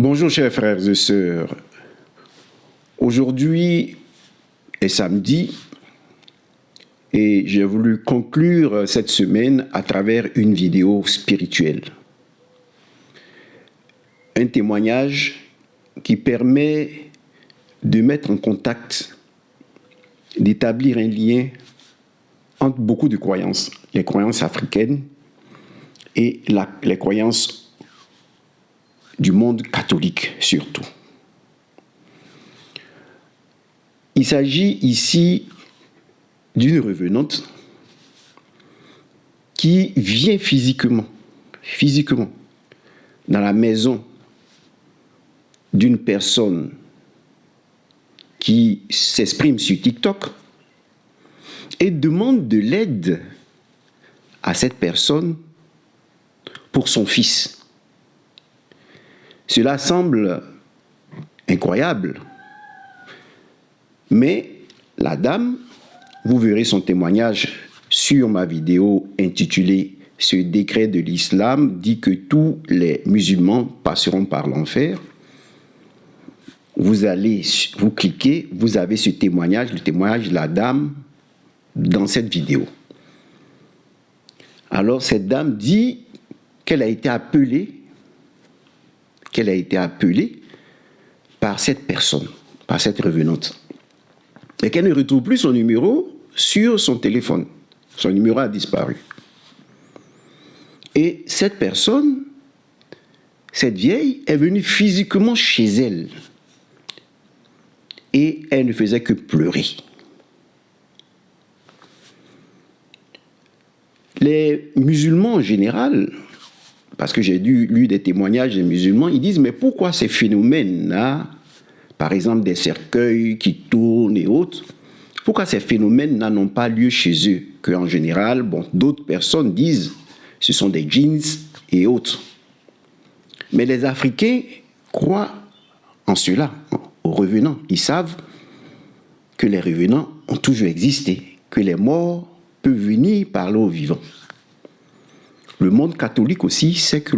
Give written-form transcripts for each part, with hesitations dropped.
Bonjour chers frères et sœurs. Aujourd'hui est samedi et j'ai voulu conclure cette semaine à travers une vidéo spirituelle. Un témoignage qui permet de mettre en contact, d'établir un lien entre beaucoup de croyances, les croyances africaines et les croyances du monde catholique surtout. Il s'agit ici d'une revenante qui vient physiquement dans la maison d'une personne qui s'exprime sur TikTok et demande de l'aide à cette personne pour son fils. Cela semble incroyable, mais la dame, vous verrez son témoignage sur ma vidéo intitulée « Ce décret de l'islam dit que tous les musulmans passeront par l'enfer ». Vous cliquez, vous avez ce témoignage, le témoignage de la dame dans cette vidéo. Alors cette dame dit qu'elle a été appelée par cette personne, par cette revenante, et qu'elle ne retrouve plus son numéro sur son téléphone. Son numéro a disparu. Et cette personne, cette vieille, est venue physiquement chez elle. Et elle ne faisait que pleurer. Les musulmans en général, parce que j'ai lu des témoignages des musulmans, ils disent, mais pourquoi ces phénomènes-là, par exemple des cercueils qui tournent et autres, pourquoi ces phénomènes-là n'ont pas lieu chez eux? Qu'en général, d'autres personnes disent, ce sont des djinns et autres. Mais les Africains croient en cela, aux revenants. Ils savent que les revenants ont toujours existé, que les morts peuvent venir parler aux vivants. Le monde catholique aussi sait que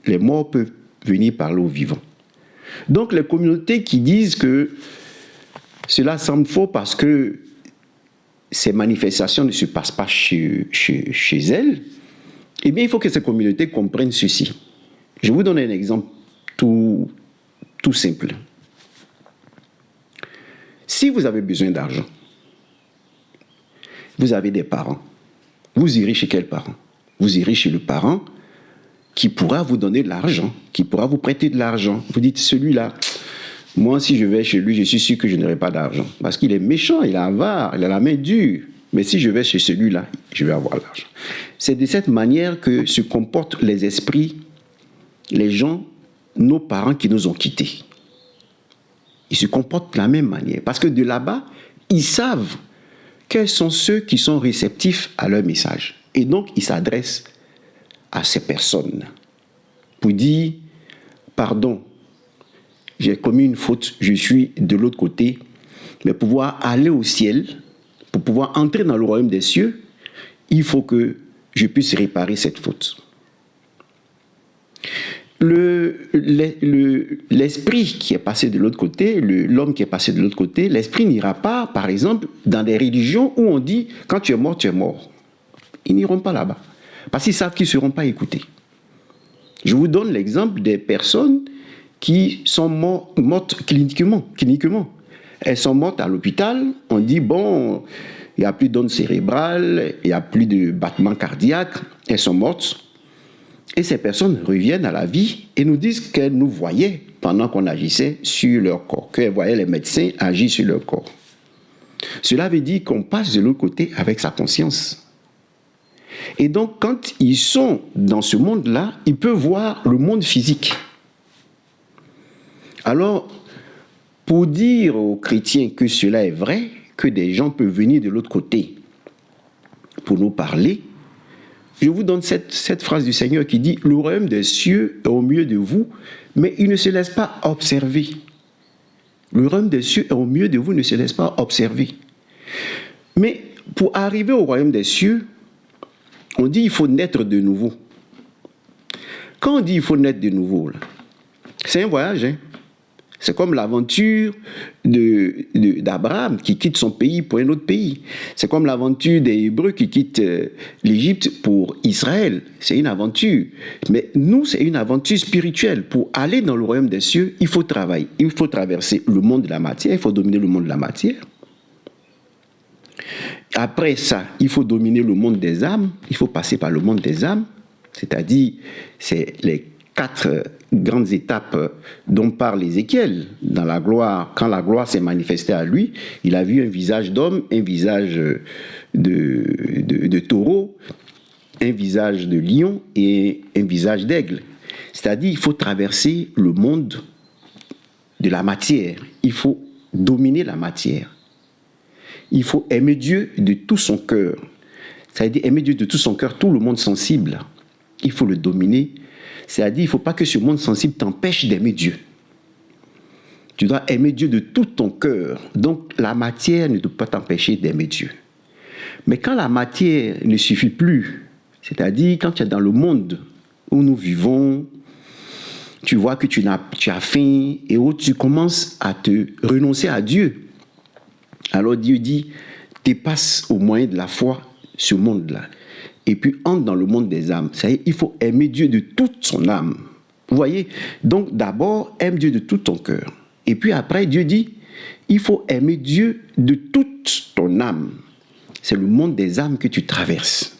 les morts peuvent venir parler aux vivants. Donc les communautés qui disent que cela semble faux parce que ces manifestations ne se passent pas chez elles, eh bien il faut que ces communautés comprennent ceci. Je vous donne un exemple tout simple. Si vous avez besoin d'argent, vous avez des parents, vous irez chez quels parents? Vous irez chez le parent qui pourra vous donner de l'argent, qui pourra vous prêter de l'argent. Vous dites, celui-là, moi, si je vais chez lui, je suis sûr que je n'aurai pas d'argent. Parce qu'il est méchant, il est avare, il a la main dure. Mais si je vais chez celui-là, je vais avoir l'argent. C'est de cette manière que se comportent les esprits, les gens, nos parents qui nous ont quittés. Ils se comportent de la même manière. Parce que de là-bas, ils savent quels sont ceux qui sont réceptifs à leur message. Et donc, ils s'adressent à ces personnes pour dire, pardon, j'ai commis une faute, je suis de l'autre côté, mais pour pouvoir aller au ciel, pour pouvoir entrer dans le royaume des cieux, il faut que je puisse réparer cette faute. L'esprit qui est passé de l'autre côté, l'homme qui est passé de l'autre côté, l'esprit n'ira pas, par exemple, dans des religions où on dit, quand tu es mort, tu es mort. Ils n'iront pas là-bas, parce qu'ils savent qu'ils ne seront pas écoutés. Je vous donne l'exemple des personnes qui sont mortes cliniquement. Elles sont mortes à l'hôpital, on dit, bon, il n'y a plus d'ondes cérébrales, il n'y a plus de battements cardiaques, elles sont mortes. Et ces personnes reviennent à la vie et nous disent qu'elles nous voyaient pendant qu'on agissait sur leur corps, qu'elles voyaient les médecins agir sur leur corps. Cela veut dire qu'on passe de l'autre côté avec sa conscience. Et donc, quand ils sont dans ce monde-là, ils peuvent voir le monde physique. Alors, pour dire aux chrétiens que cela est vrai, que des gens peuvent venir de l'autre côté pour nous parler, je vous donne cette phrase du Seigneur qui dit « Le royaume des cieux est au milieu de vous, mais il ne se laisse pas observer. » Le royaume des cieux est au milieu de vous, ne se laisse pas observer. Mais pour arriver au royaume des cieux, on dit qu'il faut naître de nouveau. Quand on dit qu'il faut naître de nouveau, là, C'est un voyage, hein. C'est comme l'aventure d'Abraham qui quitte son pays pour un autre pays. C'est comme l'aventure des Hébreux qui quittent l'Égypte pour Israël. C'est une aventure. Mais nous, c'est une aventure spirituelle. Pour aller dans le royaume des cieux, il faut travailler. Il faut traverser le monde de la matière. Il faut dominer le monde de la matière. Après ça, il faut dominer le monde des âmes. Il faut passer par le monde des âmes. C'est-à-dire, c'est les 4 grandes étapes dont parle Ézéchiel. Dans la gloire, quand la gloire s'est manifestée à lui, il a vu un visage d'homme, un visage de taureau, un visage de lion et un visage d'aigle. C'est-à-dire, il faut traverser le monde de la matière. Il faut dominer la matière. Il faut aimer Dieu de tout son cœur. C'est-à-dire, aimer Dieu de tout son cœur, tout le monde sensible. Il faut le dominer. C'est-à-dire, il ne faut pas que ce monde sensible t'empêche d'aimer Dieu. Tu dois aimer Dieu de tout ton cœur. Donc, la matière ne doit pas t'empêcher d'aimer Dieu. Mais quand la matière ne suffit plus, c'est-à-dire quand tu es dans le monde où nous vivons, tu vois que tu as faim et où tu commences à te renoncer à Dieu. Alors Dieu dit, dépasse au moyen de la foi ce monde-là. Et puis entre dans le monde des âmes. C'est-à-dire, il faut aimer Dieu de toute son âme. Vous voyez? Donc d'abord, aime Dieu de tout ton cœur. Et puis après, Dieu dit, il faut aimer Dieu de toute ton âme. C'est le monde des âmes que tu traverses.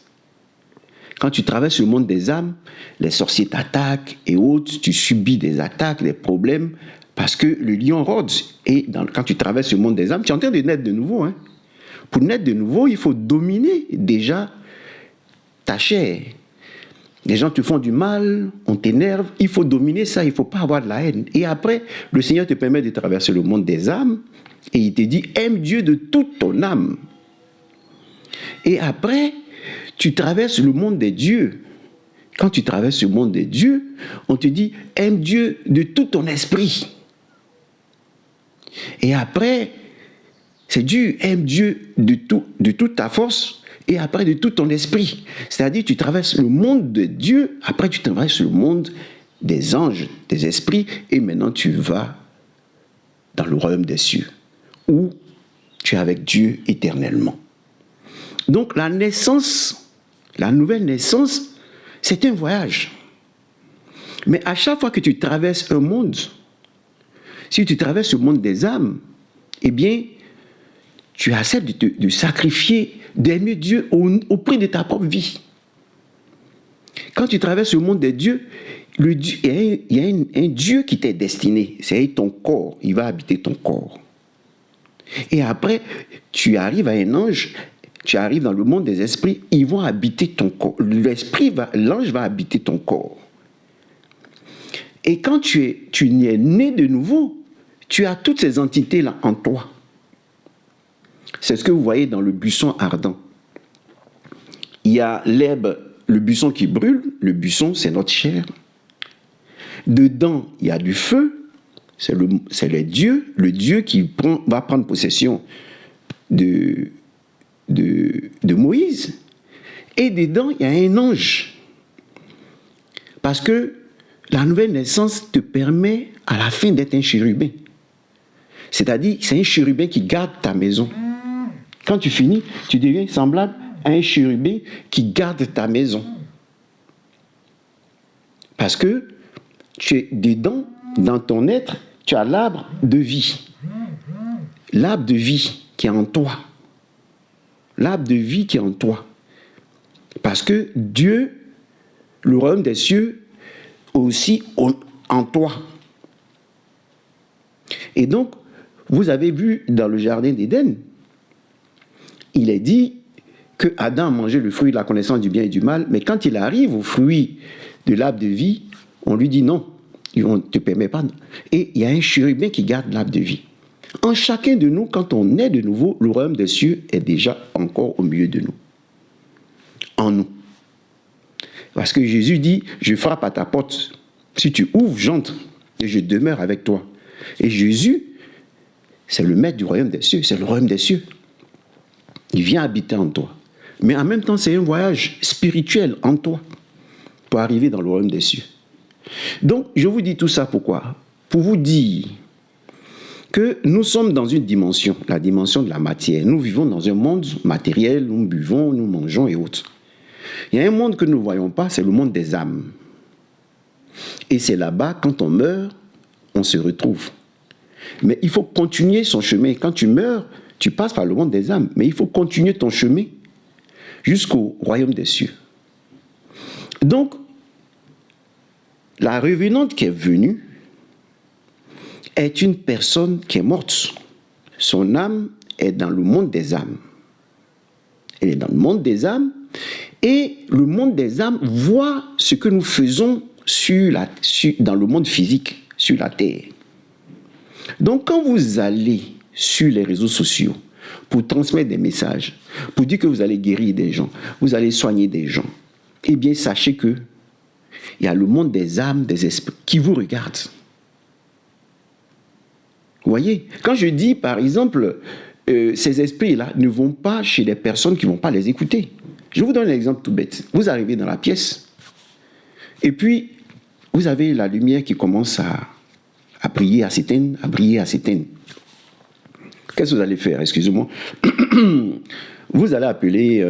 Quand tu traverses le monde des âmes, les sorciers t'attaquent et autres, tu subis des attaques, des problèmes, parce que le lion rôde. Et quand tu traverses le monde des âmes, tu es en train de naître de nouveau. Hein. Pour naître de nouveau, il faut dominer déjà ta chair. Les gens te font du mal, on t'énerve, il faut dominer ça, il ne faut pas avoir de la haine. Et après, le Seigneur te permet de traverser le monde des âmes et il te dit, aime Dieu de toute ton âme. Et après, tu traverses le monde des dieux. Quand tu traverses le monde des dieux, on te dit, aime Dieu de tout ton esprit. Et après, c'est dur, aime Dieu de toute ta force. Et après, de tout ton esprit. C'est-à-dire, tu traverses le monde de Dieu, après tu traverses le monde des anges, des esprits, et maintenant tu vas dans le royaume des cieux, où tu es avec Dieu éternellement. Donc la naissance, la nouvelle naissance, c'est un voyage. Mais à chaque fois que tu traverses un monde, si tu traverses le monde des âmes, eh bien, tu acceptes de sacrifier, d'aimer Dieu au prix de ta propre vie. Quand tu traverses le monde des dieux, il y a un Dieu qui t'est destiné. C'est ton corps. Il va habiter ton corps. Et après, tu arrives à un ange, tu arrives dans le monde des esprits, ils vont habiter ton corps. L'ange va habiter ton corps. Et quand tu es né de nouveau, tu as toutes ces entités-là en toi. C'est ce que vous voyez dans le buisson ardent. Il y a l'herbe, le buisson qui brûle. Le buisson, c'est notre chair. Dedans, il y a du feu. C'est le Dieu qui va prendre possession de Moïse. Et dedans, il y a un ange. Parce que la nouvelle naissance te permet à la fin d'être un chérubin. C'est-à-dire, c'est un chérubin qui garde ta maison. Quand tu finis, tu deviens semblable à un chérubin qui garde ta maison. Parce que tu es dedans, dans ton être, tu as l'arbre de vie. L'arbre de vie qui est en toi. L'arbre de vie qui est en toi. Parce que Dieu, le royaume des cieux, aussi en toi. Et donc, vous avez vu dans le jardin d'Éden, il est dit que Adam a mangé le fruit de la connaissance du bien et du mal, mais quand il arrive au fruit de l'arbre de vie, on lui dit non, on ne te permet pas. Et il y a un chérubin qui garde l'arbre de vie. En chacun de nous, quand on est de nouveau, le royaume des cieux est déjà encore au milieu de nous. En nous. Parce que Jésus dit, je frappe à ta porte. Si tu ouvres, j'entre et je demeure avec toi. Et Jésus, c'est le maître du royaume des cieux, c'est le royaume des cieux. Il vient habiter en toi. Mais en même temps, c'est un voyage spirituel en toi pour arriver dans le royaume des cieux. Donc, je vous dis tout ça pourquoi? Pour vous dire que nous sommes dans une dimension, la dimension de la matière. Nous vivons dans un monde matériel, nous buvons, nous mangeons et autres. Il y a un monde que nous ne voyons pas, c'est le monde des âmes. Et c'est là-bas, quand on meurt, on se retrouve. Mais il faut continuer son chemin. Quand tu meurs, tu passes par le monde des âmes. Mais il faut continuer ton chemin jusqu'au royaume des cieux. Donc, la revenante qui est venue est une personne qui est morte. Son âme est dans le monde des âmes. Elle est dans le monde des âmes et le monde des âmes voit ce que nous faisons dans le monde physique, sur la terre. Donc quand vous allez sur les réseaux sociaux pour transmettre des messages, pour dire que vous allez guérir des gens, vous allez soigner des gens, eh bien sachez que il y a le monde des âmes, des esprits qui vous regardent. Vous voyez, quand je dis par exemple, ces esprits-là ne vont pas chez les personnes qui ne vont pas les écouter. Je vous donne un exemple tout bête. Vous arrivez dans la pièce et puis vous avez la lumière qui commence à briller, à s'éteindre, à briller, à s'éteindre. Qu'est-ce que vous allez faire? Excusez-moi. Vous allez appeler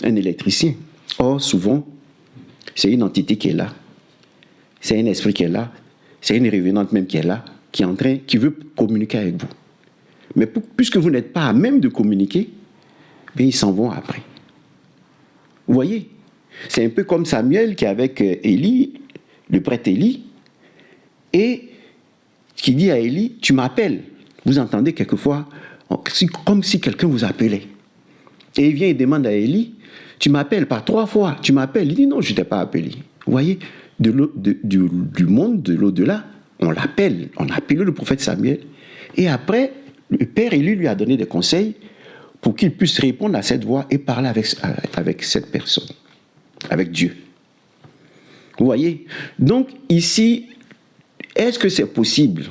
un électricien. Or, souvent, c'est une entité qui est là. C'est un esprit qui est là. C'est une revenante même qui est là, qui veut communiquer avec vous. Mais puisque vous n'êtes pas à même de communiquer, bien, ils s'en vont après. Vous voyez? C'est un peu comme Samuel qui est avec Élie, le prêtre Élie, et qui dit à Élie, tu m'appelles. Vous entendez quelquefois, comme si quelqu'un vous appelait. Et il vient et demande à Élie, tu m'appelles par 3 fois, tu m'appelles. Il dit non, je ne t'ai pas appelé. Vous voyez, du monde, de l'au-delà, on l'appelle. On a appelé le prophète Samuel. Et après, le père Élie lui a donné des conseils pour qu'il puisse répondre à cette voix et parler avec cette personne, avec Dieu. Vous voyez? Donc ici, est-ce que c'est possible?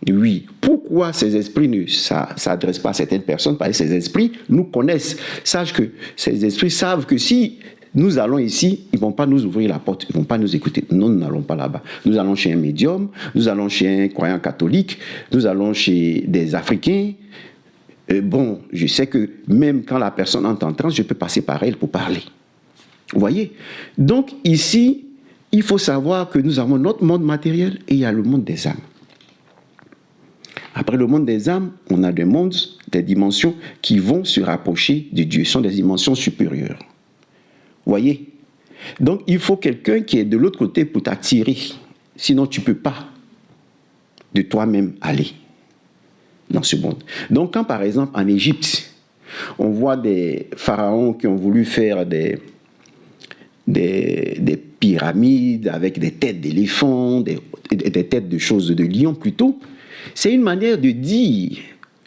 Oui. Pourquoi ces esprits ne s'adressent pas à certaines personnes? Parce que ces esprits nous connaissent. Sache que ces esprits savent que si nous allons ici, ils ne vont pas nous ouvrir la porte, ils ne vont pas nous écouter. Non, nous n'allons pas là-bas. Nous allons chez un médium, nous allons chez un croyant catholique, nous allons chez des Africains. Bon, je sais que même quand la personne entre en transe, je peux passer par elle pour parler. Vous voyez? Donc ici, il faut savoir que nous avons notre monde matériel et il y a le monde des âmes. Après le monde des âmes, on a des mondes, des dimensions qui vont se rapprocher de Dieu. Ce sont des dimensions supérieures. Vous voyez? Donc, il faut quelqu'un qui est de l'autre côté pour t'attirer. Sinon, tu ne peux pas de toi-même aller dans ce monde. Donc, quand par exemple, en Égypte, on voit des pharaons qui ont voulu faire des pyramides avec des têtes d'éléphants, des têtes de choses de lions plutôt, c'est une manière de dire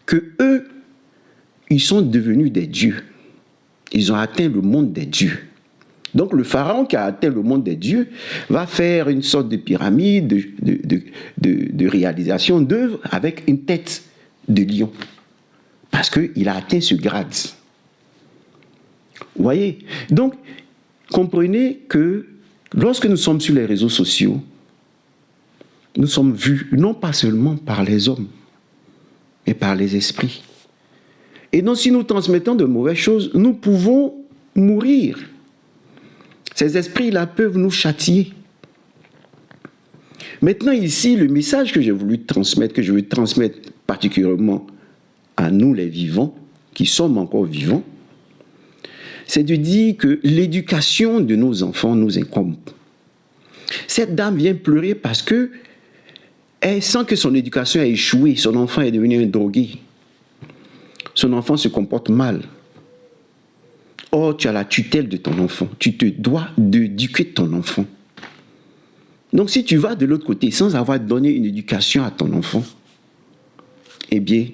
que eux, ils sont devenus des dieux. Ils ont atteint le monde des dieux. Donc le pharaon qui a atteint le monde des dieux va faire une sorte de pyramide de réalisation d'œuvres avec une tête de lion. Parce qu'il a atteint ce grade. Vous voyez? Donc, comprenez que lorsque nous sommes sur les réseaux sociaux, nous sommes vus non pas seulement par les hommes, mais par les esprits. Et donc, si nous transmettons de mauvaises choses, nous pouvons mourir. Ces esprits-là peuvent nous châtier. Maintenant, ici, le message que j'ai voulu transmettre, que je veux transmettre particulièrement à nous les vivants, qui sommes encore vivants, c'est de dire que l'éducation de nos enfants nous incombe. Cette dame vient pleurer parce que elle sent que son éducation a échoué, son enfant est devenu un drogué. Son enfant se comporte mal. Or, tu as la tutelle de ton enfant. Tu te dois d'éduquer ton enfant. Donc, si tu vas de l'autre côté sans avoir donné une éducation à ton enfant, eh bien,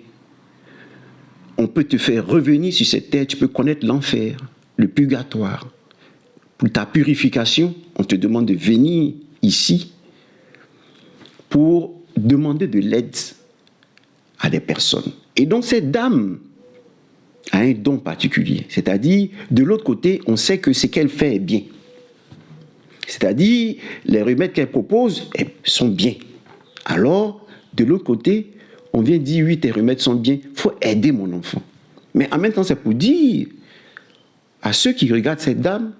on peut te faire revenir sur cette terre, tu peux connaître l'enfer, le purgatoire. Pour ta purification, on te demande de venir ici pour demander de l'aide à des personnes. Et donc, cette dame a un don particulier. C'est-à-dire, de l'autre côté, on sait que ce qu'elle fait est bien. C'est-à-dire, les remèdes qu'elle propose sont bien. Alors, de l'autre côté, on vient dire, oui, tes remèdes sont bien, il faut aider mon enfant. Mais en même temps, c'est pour dire à ceux qui regardent cette dame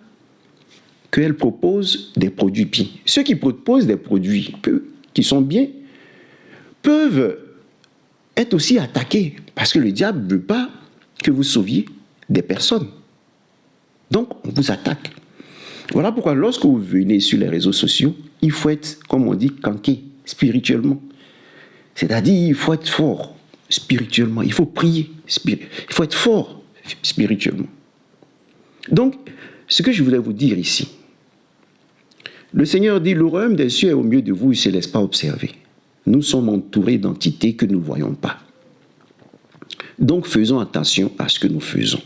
qu'elle propose des produits bien. Ceux qui proposent des produits qui sont bien peuvent être aussi attaqués, parce que le diable ne veut pas que vous sauviez des personnes. Donc, on vous attaque. Voilà pourquoi lorsque vous venez sur les réseaux sociaux, il faut être, comme on dit, canqué spirituellement. C'est-à-dire, il faut être fort spirituellement. Il faut prier. Il faut être fort spirituellement. Donc, ce que je voulais vous dire ici, le Seigneur dit, le royaume des cieux est au milieu de vous, il ne se laisse pas observer. Nous sommes entourés d'entités que nous ne voyons pas. Donc, faisons attention à ce que nous faisons.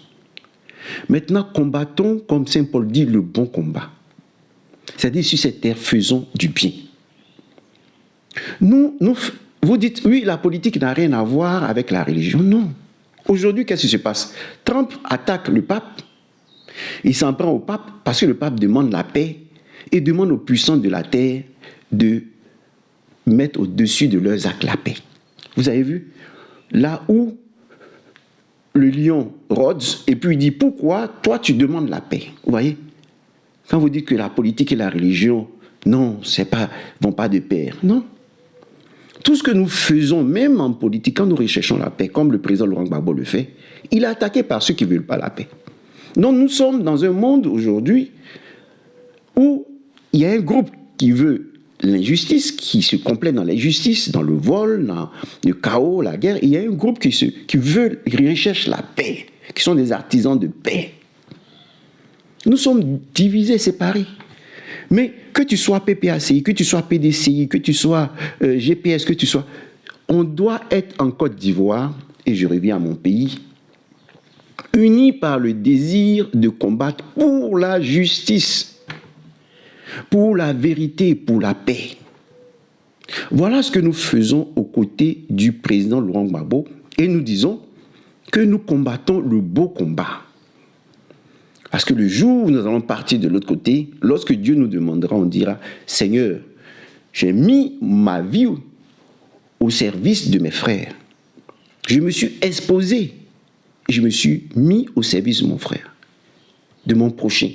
Maintenant, combattons, comme Saint Paul dit, le bon combat. C'est-à-dire, sur cette terre, faisons du bien. Vous dites, oui, la politique n'a rien à voir avec la religion. Non. Aujourd'hui, qu'est-ce qui se passe? Trump attaque le pape. Il s'en prend au pape parce que le pape demande la paix et demande aux puissants de la terre de mettre au-dessus de leurs actes la paix. Vous avez vu? Là où le lion rôde, et puis il dit, pourquoi toi tu demandes la paix? Vous voyez? Quand vous dites que la politique et la religion, non, vont pas de pair. Non. Tout ce que nous faisons, même en politique, quand nous recherchons la paix, comme le président Laurent Gbagbo le fait, il est attaqué par ceux qui ne veulent pas la paix. Donc nous sommes dans un monde aujourd'hui où il y a un groupe qui veut l'injustice, qui se complaît dans l'injustice, dans le vol, dans le chaos, la guerre. Il y a un groupe qui recherche la paix, qui sont des artisans de paix. Nous sommes divisés, séparés. Mais que tu sois PPACI, que tu sois PDCI, que tu sois GPS, que tu sois... On doit être en Côte d'Ivoire, et je reviens à mon pays, unis par le désir de combattre pour la justice, pour la vérité, pour la paix. Voilà ce que nous faisons aux côtés du président Laurent Gbagbo, et nous disons que nous combattons le beau combat. Parce que le jour où nous allons partir de l'autre côté, lorsque Dieu nous demandera, on dira, Seigneur, j'ai mis ma vie au service de mes frères. Je me suis exposé. Je me suis mis au service de mon frère, de mon prochain.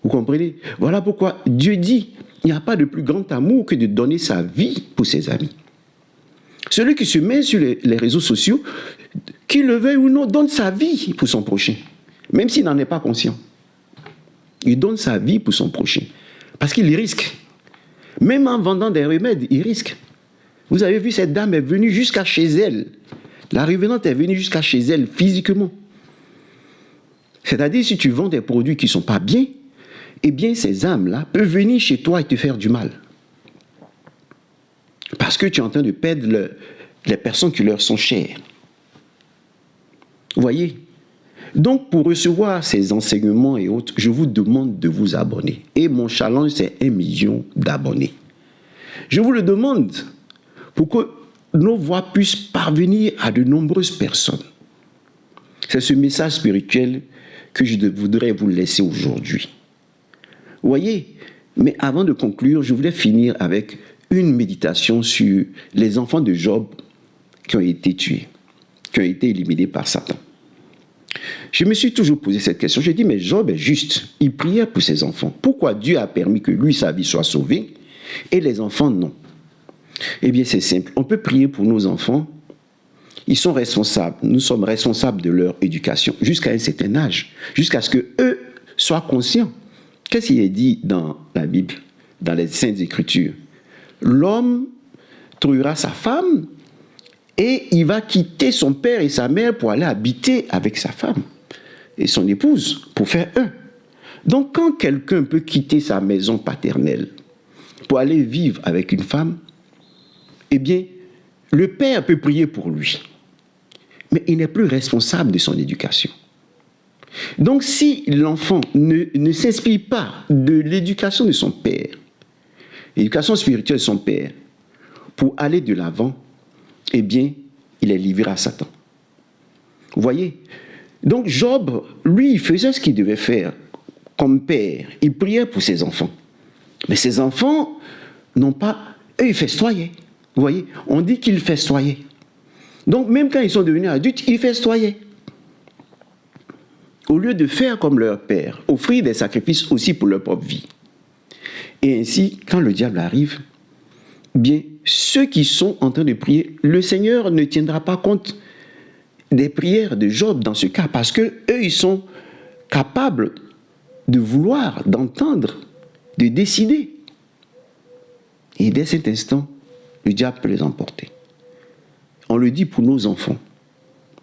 Vous comprenez? Voilà pourquoi Dieu dit, il n'y a pas de plus grand amour que de donner sa vie pour ses amis. Celui qui se met sur les réseaux sociaux, qu'il le veuille ou non, donne sa vie pour son prochain. Même s'il n'en est pas conscient. Il donne sa vie pour son prochain. Parce qu'il risque. Même en vendant des remèdes, il risque. Vous avez vu, cette dame est venue jusqu'à chez elle. La revenante est venue jusqu'à chez elle physiquement. C'est-à-dire, si tu vends des produits qui ne sont pas bien, eh bien, ces âmes-là peuvent venir chez toi et te faire du mal. Parce que tu es en train de perdre les personnes qui leur sont chères. Vous voyez? Donc, pour recevoir ces enseignements et autres, je vous demande de vous abonner. Et mon challenge, c'est 1 million d'abonnés. Je vous le demande pour que nos voix puissent parvenir à de nombreuses personnes. C'est ce message spirituel que je voudrais vous laisser aujourd'hui. Vous voyez? Mais avant de conclure, je voulais finir avec une méditation sur les enfants de Job qui ont été tués, qui ont été éliminés par Satan. Je me suis toujours posé cette question. J'ai dit, mais Job est juste. Il priait pour ses enfants. Pourquoi Dieu a permis que lui, sa vie soit sauvée, et les enfants, non? Eh bien, c'est simple. On peut prier pour nos enfants. Ils sont responsables. Nous sommes responsables de leur éducation jusqu'à un certain âge, jusqu'à ce qu'eux soient conscients. Qu'est-ce qui est dit dans la Bible, dans les Saintes Écritures? L'homme trouvera sa femme et il va quitter son père et sa mère pour aller habiter avec sa femme et son épouse, pour faire un. Donc, quand quelqu'un peut quitter sa maison paternelle pour aller vivre avec une femme, eh bien, le père peut prier pour lui. Mais il n'est plus responsable de son éducation. Donc, si l'enfant ne s'inspire pas de l'éducation de son père, l'éducation spirituelle de son père, pour aller de l'avant, eh bien, il est livré à Satan. Vous voyez? Donc, Job, lui, il faisait ce qu'il devait faire comme père. Il priait pour ses enfants. Mais ces enfants n'ont pas... Eux, ils festoyaient. Vous voyez, on dit qu'ils festoyaient. Donc, même quand ils sont devenus adultes, ils festoyaient. Au lieu de faire comme leur père, offrir des sacrifices aussi pour leur propre vie. Et ainsi, quand le diable arrive, bien, ceux qui sont en train de prier, le Seigneur ne tiendra pas compte des prières de Job dans ce cas, parce que eux, ils sont capables de vouloir, d'entendre, de décider. Et dès cet instant, le diable peut les emporter. On le dit pour nos enfants.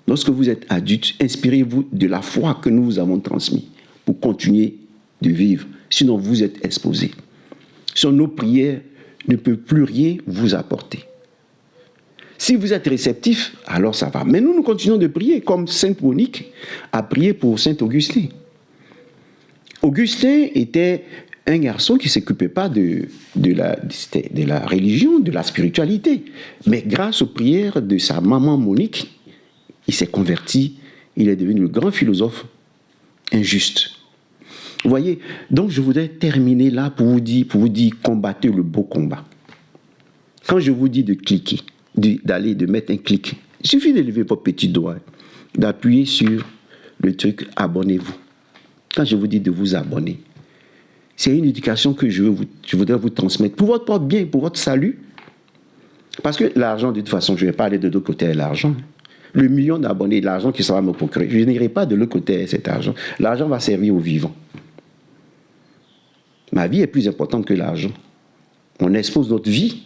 Lorsque vous êtes adulte, inspirez-vous de la foi que nous vous avons transmise pour continuer de vivre. Sinon, vous êtes exposés. Sinon, nos prières ne peuvent plus rien vous apporter. Si vous êtes réceptif, alors ça va. Mais nous continuons de prier, comme Sainte Monique a prié pour Saint Augustin. Augustin était un garçon qui ne s'occupait pas de la religion, de la spiritualité. Mais grâce aux prières de sa maman Monique, il s'est converti, il est devenu le grand philosophe injuste. Vous voyez, donc je voudrais terminer là pour vous dire, combattez le beau combat. Quand je vous dis de cliquer, de mettre un clic, il suffit de lever votre petit doigt, d'appuyer sur le truc abonnez-vous. Quand je vous dis de vous abonner, c'est une éducation que je voudrais vous transmettre pour votre propre bien, pour votre salut. Parce que l'argent, de toute façon, je ne vais pas aller de l'autre côté de l'argent. Le million d'abonnés, l'argent qui sera me procurer, je n'irai pas de l'autre côté de cet argent. L'argent va servir aux vivants. Ma vie est plus importante que l'argent. On expose notre vie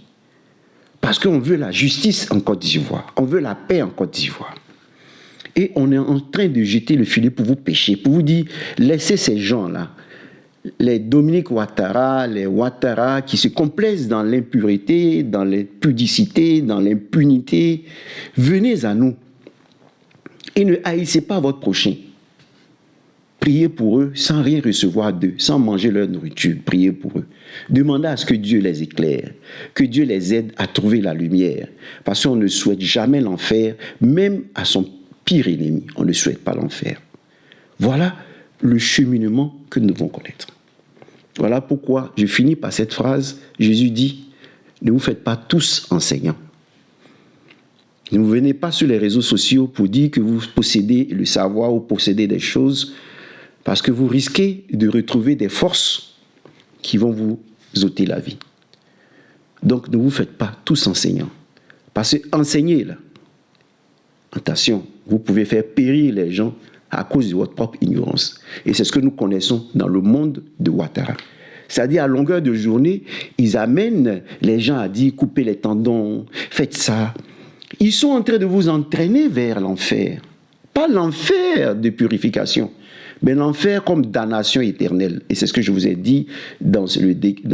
parce qu'on veut la justice en Côte d'Ivoire. On veut la paix en Côte d'Ivoire. Et on est en train de jeter le filet pour vous pêcher, pour vous dire, laissez ces gens-là, les Dominique Ouattara, les Ouattara qui se complaisent dans l'impureté, dans l'impudicité, dans l'impunité, venez à nous. Et ne haïssez pas votre prochain. Priez pour eux sans rien recevoir d'eux, sans manger leur nourriture. Priez pour eux. Demandez à ce que Dieu les éclaire, que Dieu les aide à trouver la lumière. Parce qu'on ne souhaite jamais l'enfer, même à son pire ennemi. On ne souhaite pas l'enfer. Voilà le cheminement que nous devons connaître. Voilà pourquoi je finis par cette phrase. Jésus dit, ne vous faites pas tous enseignants. Ne vous venez pas sur les réseaux sociaux pour dire que vous possédez le savoir ou possédez des choses, parce que vous risquez de retrouver des forces qui vont vous ôter la vie. Donc ne vous faites pas tous enseignants. Parce que enseigner, là, attention, vous pouvez faire périr les gens à cause de votre propre ignorance. Et c'est ce que nous connaissons dans le monde de Ouattara. C'est-à-dire, à longueur de journée, ils amènent les gens à dire, coupez les tendons, faites ça. Ils sont en train de vous entraîner vers l'enfer. Pas l'enfer de purification, mais l'enfer comme damnation éternelle. Et c'est ce que je vous ai dit dans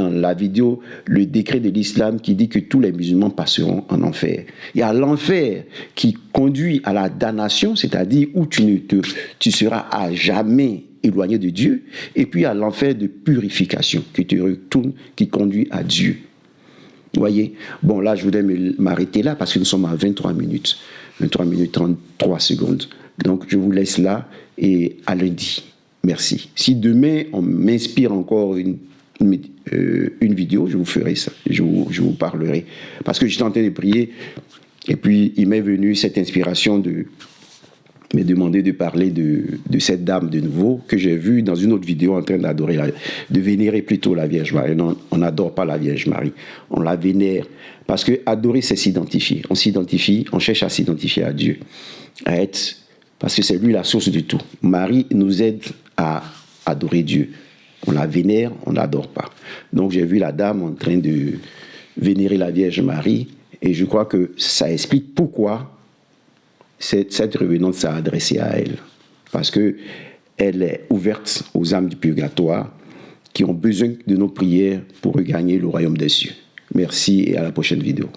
la vidéo, le décret de l'islam qui dit que tous les musulmans passeront en enfer. Il y a l'enfer qui conduit à la damnation, c'est-à-dire où tu seras à jamais éloigné de Dieu, et puis il y a l'enfer de purification qui te retourne, qui conduit à Dieu. Vous voyez? Bon, là, je voudrais m'arrêter là parce que nous sommes à 23 minutes 33 secondes. Donc, je vous laisse là et à lundi. Merci. Si demain, on m'inspire encore une vidéo, je vous ferai ça. Je vous parlerai. Parce que j'étais en train de prier et puis il m'est venu cette inspiration de me demander de parler de cette dame de nouveau que j'ai vue dans une autre vidéo en train d'adorer, de vénérer plutôt la Vierge Marie. Non, on n'adore pas la Vierge Marie. On la vénère. Parce que adorer, c'est s'identifier. On s'identifie, on cherche à s'identifier à Dieu. À être... Parce que c'est lui la source de tout. Marie nous aide à adorer Dieu. On la vénère, on ne l'adore pas. Donc j'ai vu la dame en train de vénérer la Vierge Marie et je crois que ça explique pourquoi cette revenante s'est adressée à elle. Parce qu'elle est ouverte aux âmes du purgatoire qui ont besoin de nos prières pour regagner le royaume des cieux. Merci et à la prochaine vidéo.